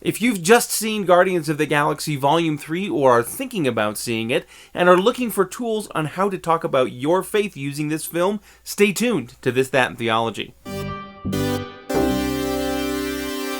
If you've just seen Guardians of the Galaxy Volume 3 or are thinking about seeing it and are looking for tools on how to talk about your faith using this film, stay tuned to This, That, and Theology.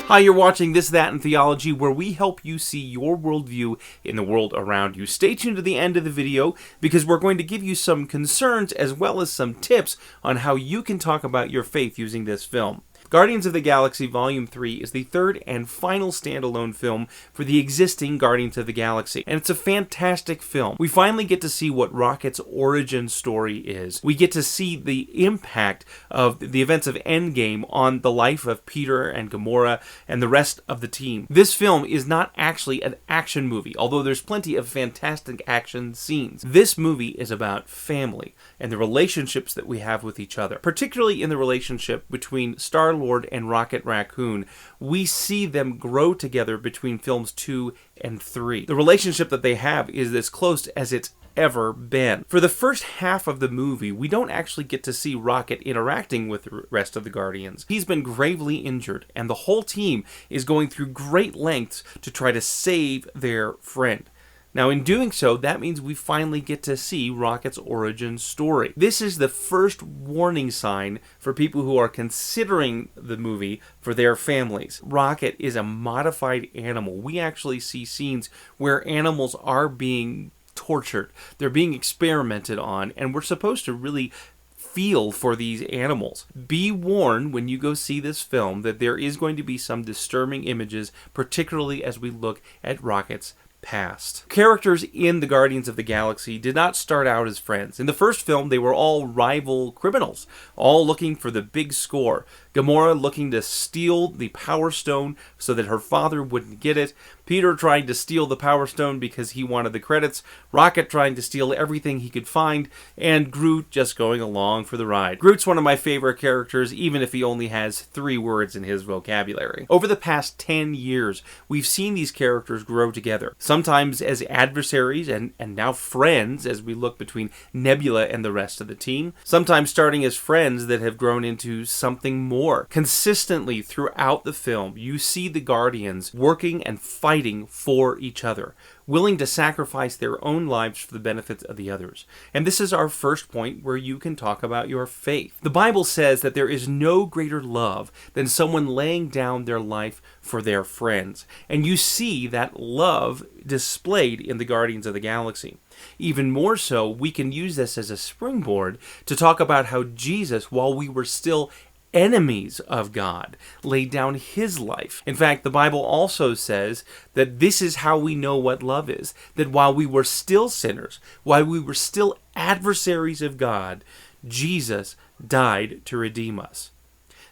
Hi, you're watching This, That, and Theology, where we help you see your worldview in the world around you. Stay tuned to the end of the video because we're going to give you some concerns as well as some tips on how you can talk about your faith using this film. Guardians of the Galaxy Volume 3 is the third and final standalone film for the existing Guardians of the Galaxy, and it's a fantastic film. We finally get to see what Rocket's origin story is. We get to see the impact of the events of Endgame on the life of Peter and Gamora and the rest of the team. This film is not actually an action movie, although there's plenty of fantastic action scenes. This movie is about family and the relationships that we have with each other, particularly in the relationship between Star-Lord and Rocket Raccoon. We see them grow together between films 2 and 3. The relationship that they have is as close as it's ever been. For the first half of the movie, we don't actually get to see Rocket interacting with the rest of the Guardians. He's been gravely injured, and the whole team is going through great lengths to try to save their friend. Now, in doing so, that means we finally get to see Rocket's origin story. This is the first warning sign for people who are considering the movie for their families. Rocket is a modified animal. We actually see scenes where animals are being tortured. They're being experimented on, and we're supposed to really feel for these animals. Be warned when you go see this film that there is going to be some disturbing images, particularly as we look at Rocket's past. Characters in the Guardians of the Galaxy did not start out as friends. In the first film, they were all rival criminals, all looking for the big score. Gamora looking to steal the Power Stone so that her father wouldn't get it. Peter trying to steal the Power Stone because he wanted the credits. Rocket trying to steal everything he could find. And Groot just going along for the ride. Groot's one of my favorite characters, even if he only has 3 words in his vocabulary. Over the past 10 years, we've seen these characters grow together. Sometimes as adversaries and now friends as we look between Nebula and the rest of the team. Sometimes starting as friends that have grown into something more. Consistently throughout the film, you see the Guardians working and fighting for each other, willing to sacrifice their own lives for the benefit of the others. And this is our first point where you can talk about your faith. The Bible says that there is no greater love than someone laying down their life for their friends. And you see that love displayed in the Guardians of the Galaxy. Even more so, we can use this as a springboard to talk about how Jesus, while we were still enemies of God, laid down his life. In fact, the Bible also says that this is how we know what love is, that while we were still sinners, while we were still adversaries of God, Jesus died to redeem us.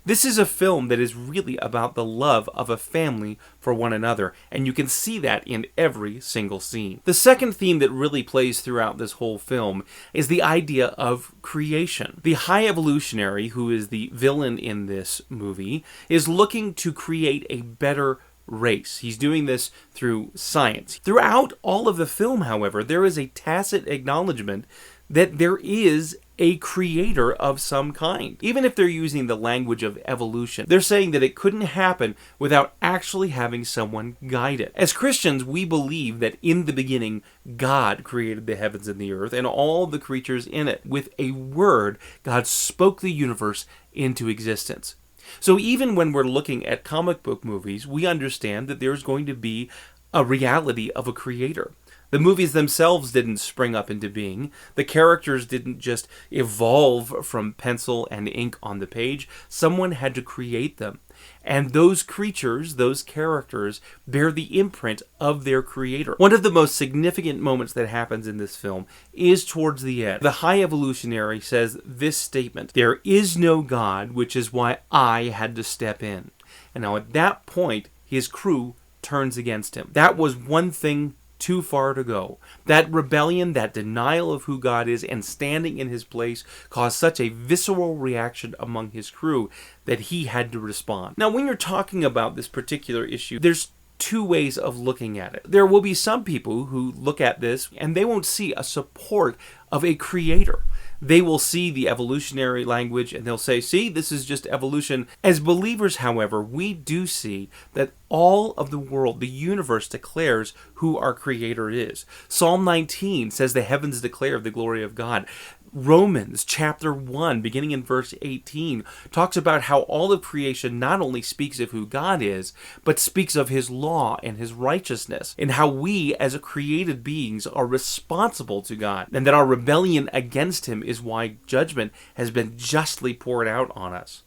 This is a film that is really about the love of a family for one another, and you can see that in every single scene. The second theme that really plays throughout this whole film is the idea of creation. The High Evolutionary, who is the villain in this movie, is looking to create a better race. He's doing this through science. Throughout all of the film, however, there is a tacit acknowledgement that there is a creator of some kind. Even if they're using the language of evolution, they're saying that it couldn't happen without actually having someone guide it. As Christians, we believe that in the beginning, God created the heavens and the earth and all the creatures in it. With a word, God spoke the universe into existence. So even when we're looking at comic book movies, we understand that there's going to be a reality of a creator. The movies themselves didn't spring up into being. The characters didn't just evolve from pencil and ink on the page. Someone had to create them. And those creatures, those characters, bear the imprint of their creator. One of the most significant moments that happens in this film is towards the end. The High Evolutionary says this statement, "There is no God, which is why I had to step in." And now at that point, his crew turns against him. That was one thing too far to go. That rebellion, that denial of who God is and standing in his place caused such a visceral reaction among his crew that he had to respond. Now, when you're talking about this particular issue, there's 2 ways of looking at it. There will be some people who look at this and they won't see a support of a creator. They will see the evolutionary language and they'll say, see, this is just evolution. As believers, however, we do see that all of the world, the universe, declares who our Creator is. Psalm 19 says the heavens declare the glory of God. Romans chapter 1, beginning in verse 18, talks about how all of creation not only speaks of who God is, but speaks of His law and His righteousness, and how we as created beings are responsible to God, and that our rebellion against Him is why judgment has been justly poured out on us.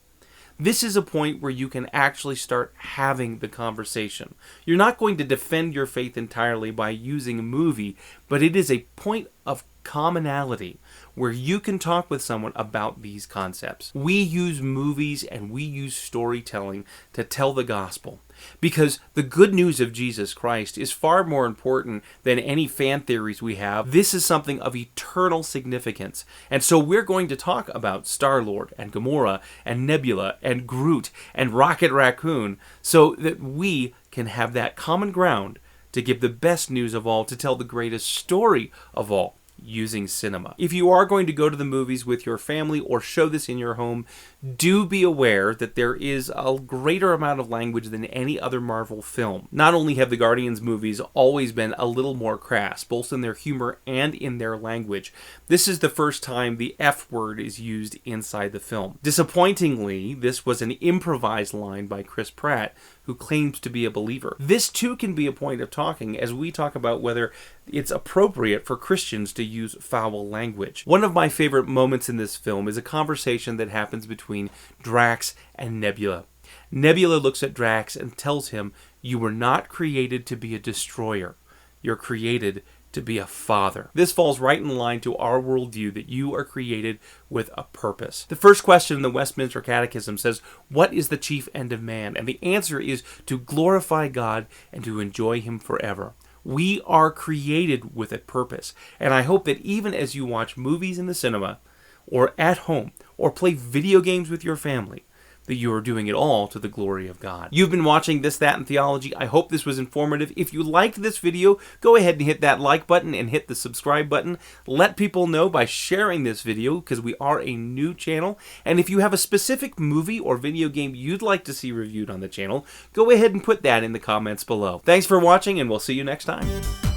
This is a point where you can actually start having the conversation. You're not going to defend your faith entirely by using a movie, but it is a point of commonality where you can talk with someone about these concepts. We use movies and we use storytelling to tell the gospel, because the good news of Jesus Christ is far more important than any fan theories we have. This is something of eternal significance. And so we're going to talk about Star-Lord and Gamora and Nebula and Groot and Rocket Raccoon so that we can have that common ground to give the best news of all, to tell the greatest story of all, using cinema. If you are going to go to the movies with your family or show this in your home, do be aware that there is a greater amount of language than any other Marvel film. Not only have the Guardians movies always been a little more crass, both in their humor and in their language, this is the first time the F word is used inside the film. Disappointingly, this was an improvised line by Chris Pratt, who claims to be a believer. This too can be a point of talking as we talk about whether it's appropriate for Christians to use foul language. One of my favorite moments in this film is a conversation that happens between Drax and Nebula. Nebula looks at Drax and tells him, "You were not created to be a destroyer. You're created to be a father." This falls right in line to our worldview that you are created with a purpose. The first question in the Westminster Catechism says, what is the chief end of man? And the answer is to glorify God and to enjoy Him forever. We are created with a purpose. And I hope that even as you watch movies in the cinema, or at home, or play video games with your family, that you are doing it all to the glory of God. You've been watching This, That, and Theology. I hope this was informative. If you liked this video, go ahead and hit that like button and hit the subscribe button. Let people know by sharing this video, because we are a new channel. And if you have a specific movie or video game you'd like to see reviewed on the channel, go ahead and put that in the comments below. Thanks for watching, and we'll see you next time.